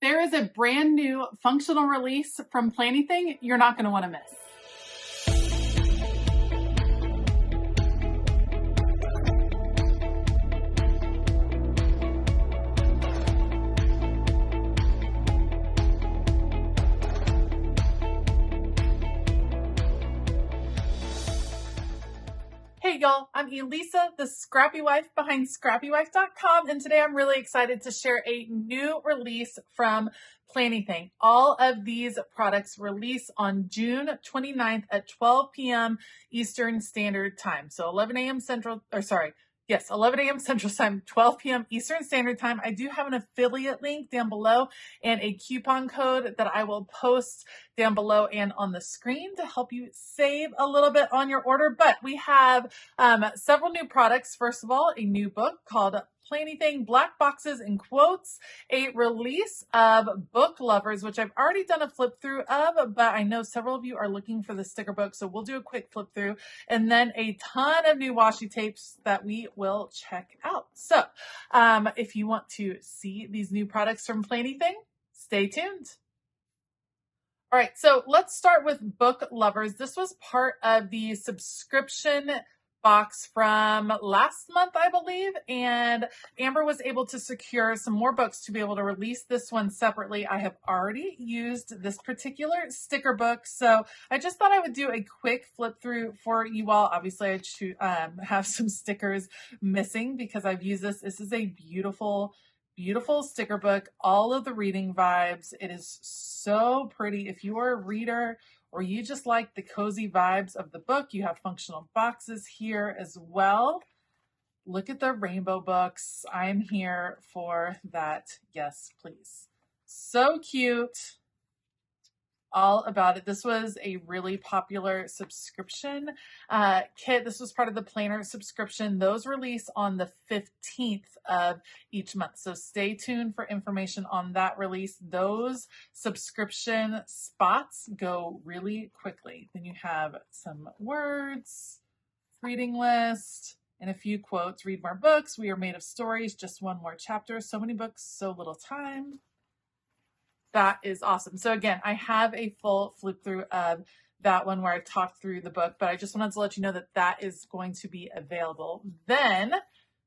There is a brand new functional release from Planything you're not going to want to miss. Hey y'all, I'm Elisa, the Scrappy Wife behind ScrappyWife.com, and today I'm really excited to share a new release from Planything. All of these products release on June 29th at 12 p.m. Eastern Standard Time. So 11 a.m. Central, 11 a.m. Central Time, 12 p.m. Eastern Standard Time. I do have an affiliate link down below and a coupon code that I will post down below and on the screen to help you save a little bit on your order. But we have several new products. First of all, a new book called Planything, Black Boxes and Quotes, a release of Book Lovers, which I've already done a flip through of, but I know several of you are looking for the sticker book, so we'll do a quick flip through, and then a ton of new washi tapes that we will check out. So if you want to see these new products from Planything, stay tuned. All right, so let's start with Book Lovers. This was part of the subscription box from last month, I believe, and Amber was able to secure some more books to be able to release this one separately. I have already used this particular sticker book, so I just thought I would do a quick flip through for you all. Obviously, I should have some stickers missing because I've used this. This is a beautiful sticker book, all of the reading vibes. It is so pretty. If you are a reader or you just like the cozy vibes of the book, you have functional boxes here as well. Look at the rainbow books. I'm here for that. Yes, please. So cute. All about it. This was a really popular subscription kit. This was part of the planner subscription. Those release on the 15th of each month. So stay tuned for information on that release. Those subscription spots go really quickly. Then you have some words, reading list, and a few quotes. Read more books. We are made of stories. Just one more chapter. So many books, so little time. That is awesome. So again, I have a full flip through of that one where I talked through the book, but I just wanted to let you know that that is going to be available. Then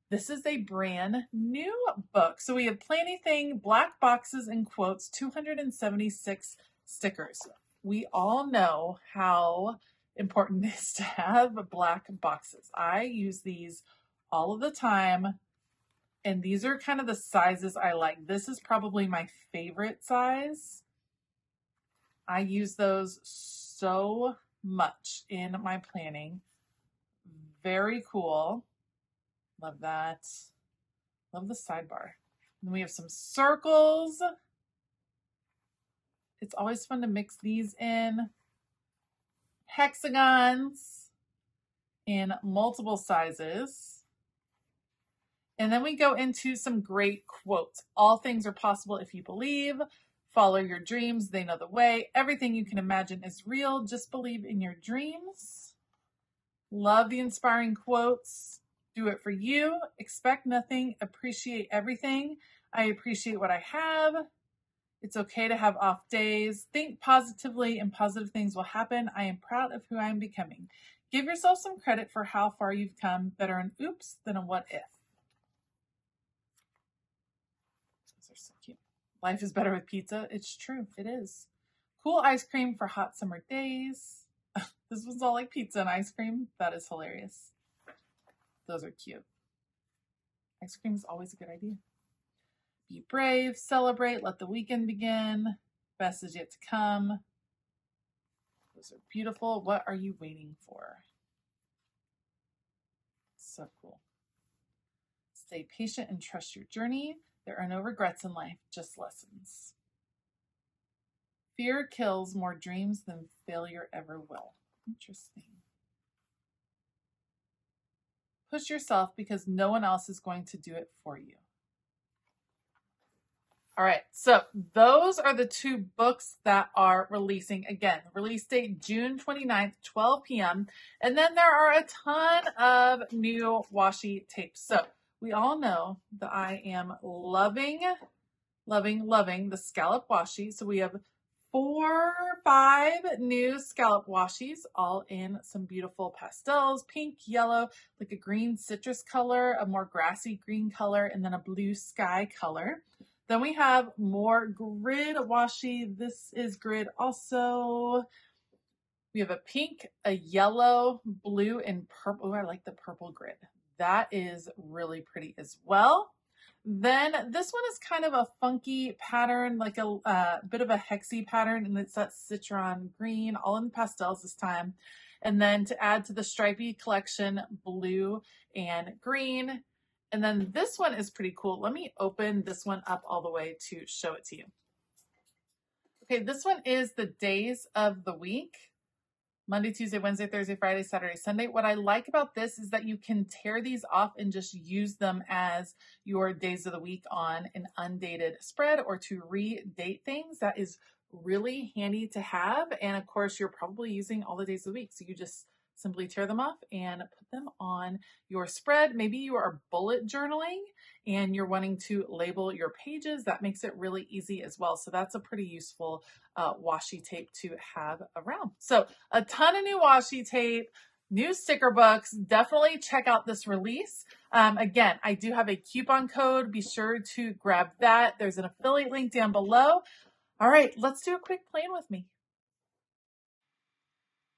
this is a brand new book. So we have Planything, Black Boxes and Quotes, 276 stickers. We all know how important it is to have black boxes. I use these all of the time. And these are kind of the sizes I like. This is probably my favorite size. I use those so much in my planning. Very cool. Love that. Love the sidebar. And we have some circles. It's always fun to mix these in. Hexagons in multiple sizes. And then we go into some great quotes. All things are possible if you believe. Follow your dreams. They know the way. Everything you can imagine is real. Just believe in your dreams. Love the inspiring quotes. Do it for you. Expect nothing. Appreciate everything. I appreciate what I have. It's okay to have off days. Think positively and positive things will happen. I am proud of who I am becoming. Give yourself some credit for how far you've come. Better an oops than a what if. Are so cute. Life is better with pizza. It's true. It is. Cool ice cream for hot summer days. This was all like pizza and ice cream. That is hilarious. Those are cute. Ice cream is always a good idea. Be brave, celebrate, let the weekend begin. Best is yet to come. Those are beautiful. What are you waiting for? So cool. Stay patient and trust your journey. There are no regrets in life, just lessons. Fear kills more dreams than failure ever will. Interesting. Push yourself because no one else is going to do it for you. All right, so those are the two books that are releasing. Again, release date June 29th, 12 p.m. And then there are a ton of new washi tapes. So we all know that I am loving Loving, loving the scallop washi. So we have 5 new scallop washis, all in some beautiful pastels, pink, yellow, like a green citrus color, a more grassy green color, and then a blue sky color. Then we have more grid washi. This is grid also. We have a pink, a yellow, blue, and purple. Oh, I like the purple grid. That is really pretty as well. Then this one is kind of a funky pattern, like a bit of a hexy pattern, and it's that citron green, all in pastels this time. And then to add to the stripy collection, blue and green. And then this one is pretty cool. Let me open this one up all the way to show it to you. Okay, this one is the days of the week. Monday, Tuesday, Wednesday, Thursday, Friday, Saturday, Sunday. What I like about this is that you can tear these off and just use them as your days of the week on an undated spread or to redate things. That is really handy to have. And of course, you're probably using all the days of the week. So you just simply tear them off and put them on your spread. Maybe you are bullet journaling and you're wanting to label your pages. That makes it really easy as well. So that's a pretty useful washi tape to have around. So a ton of new washi tape, new sticker books. Definitely check out this release. Again, I do have a coupon code. Be sure to grab that. There's an affiliate link down below. All right, let's do a quick plan with me.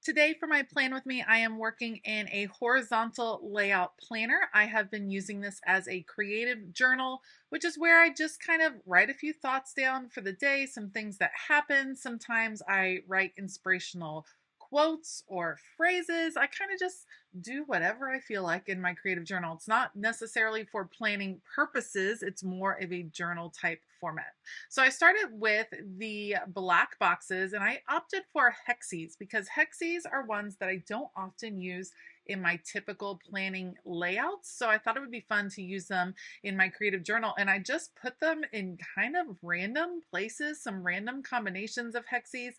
Today for my plan with me, I am working in a horizontal layout planner. I have been using this as a creative journal, which is where I just kind of write a few thoughts down for the day, some things that happen. Sometimes I write inspirational quotes or phrases. I kind of just do whatever I feel like in my creative journal. It's not necessarily for planning purposes. It's more of a journal type format. So I started with the black boxes and I opted for hexes because hexes are ones that I don't often use in my typical planning layouts. So I thought it would be fun to use them in my creative journal. And I just put them in kind of random places, some random combinations of hexes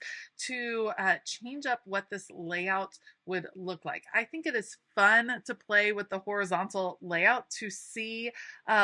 to change up what this layout would look like. I think it is fun to play with the horizontal layout to see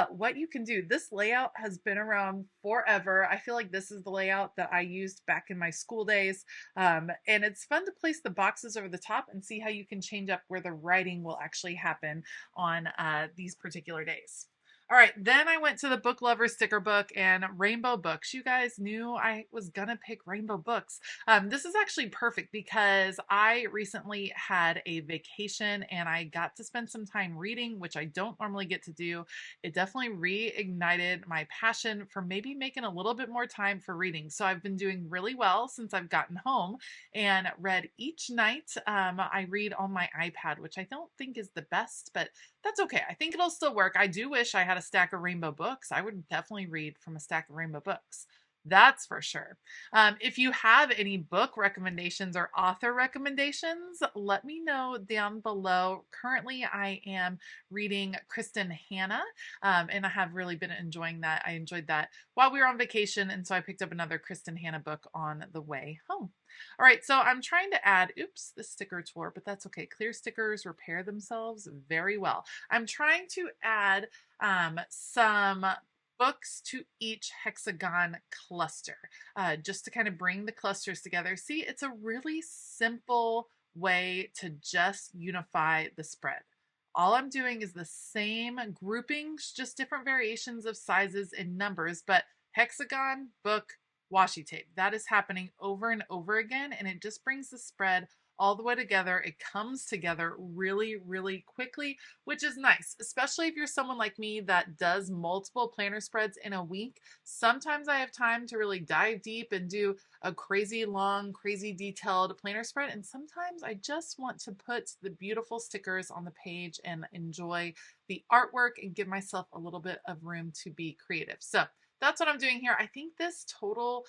what you can do. This layout has been around forever. I feel like this is the layout that I used back in my school days. And it's fun to place the boxes over the top and see how you can change up where the writing will actually happen on these particular days. All right, then I went to the Book Lover sticker book and rainbow books. You guys knew I was gonna pick rainbow books. This is actually perfect because I recently had a vacation and I got to spend some time reading, which I don't normally get to do. It definitely reignited my passion for maybe making a little bit more time for reading. So I've been doing really well since I've gotten home and read each night. I read on my iPad, which I don't think is the best, but that's okay. I think it'll still work. I do wish I had a stack of rainbow books. I would definitely read from a stack of rainbow books. That's for sure. If you have any book recommendations or author recommendations, let me know down below. Currently, I am reading Kristen Hanna, and I have really been enjoying that. I enjoyed that while we were on vacation, and so I picked up another Kristen Hanna book on the way home. All right, so I'm trying to add, oops, the sticker tore, but that's okay. Clear stickers repair themselves very well. I'm trying to add some books to each hexagon cluster, just to kind of bring the clusters together. See, it's a really simple way to just unify the spread. All I'm doing is the same groupings, just different variations of sizes and numbers, but hexagon, book, washi tape. That is happening over and over again, and it just brings the spread all the way together. It comes together really, really quickly, which is nice, especially if you're someone like me that does multiple planner spreads in a week. Sometimes I have time to really dive deep and do a crazy long, crazy detailed planner spread, and sometimes I just want to put the beautiful stickers on the page and enjoy the artwork and give myself a little bit of room to be creative. So that's what I'm doing here. I think this total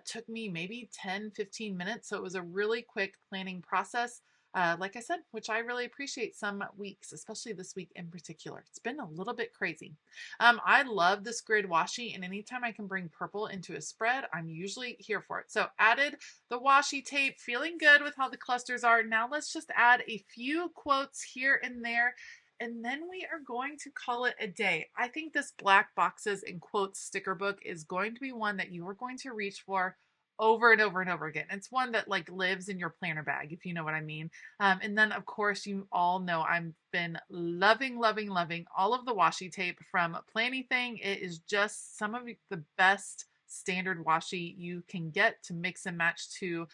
took me maybe 10-15 minutes. So it was a really quick planning process. Like I said, which I really appreciate some weeks, especially this week in particular. It's been a little bit crazy. I love this grid washi, and anytime I can bring purple into a spread, I'm usually here for it. So added the washi tape, feeling good with how the clusters are. Now let's just add a few quotes here and there. And then we are going to call it a day. I think this black boxes in quotes sticker book is going to be one that you are going to reach for over and over and over again. It's one that like lives in your planner bag, if you know what I mean. And then of course you all know I've been loving, loving, loving all of the washi tape from Planything. It is just some of the best standard washi you can get to mix and match to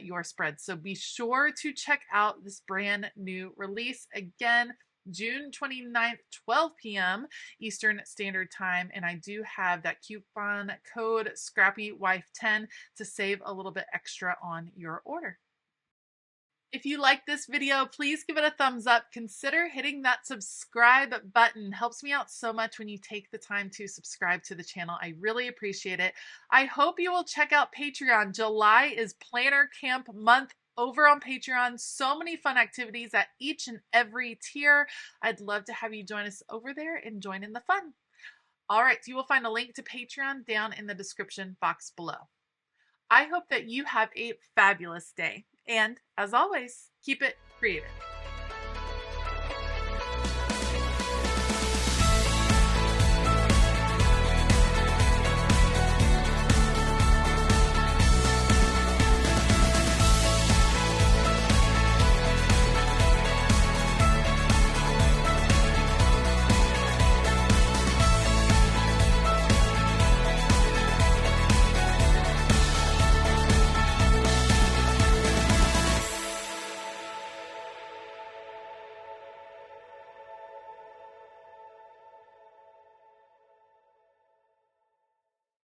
your spread. So be sure to check out this brand new release. Again, June 29th, 12 p.m. Eastern Standard Time. And I do have that coupon code ScrappyWife10 to save a little bit extra on your order. If you like this video, please give it a thumbs up. Consider hitting that subscribe button. Helps me out so much when you take the time to subscribe to the channel. I really appreciate it. I hope you will check out Patreon. July is Planner Camp month over on Patreon. So many fun activities at each and every tier. I'd love to have you join us over there and join in the fun. All right, you will find a link to Patreon down in the description box below. I hope that you have a fabulous day. And as always, keep it creative.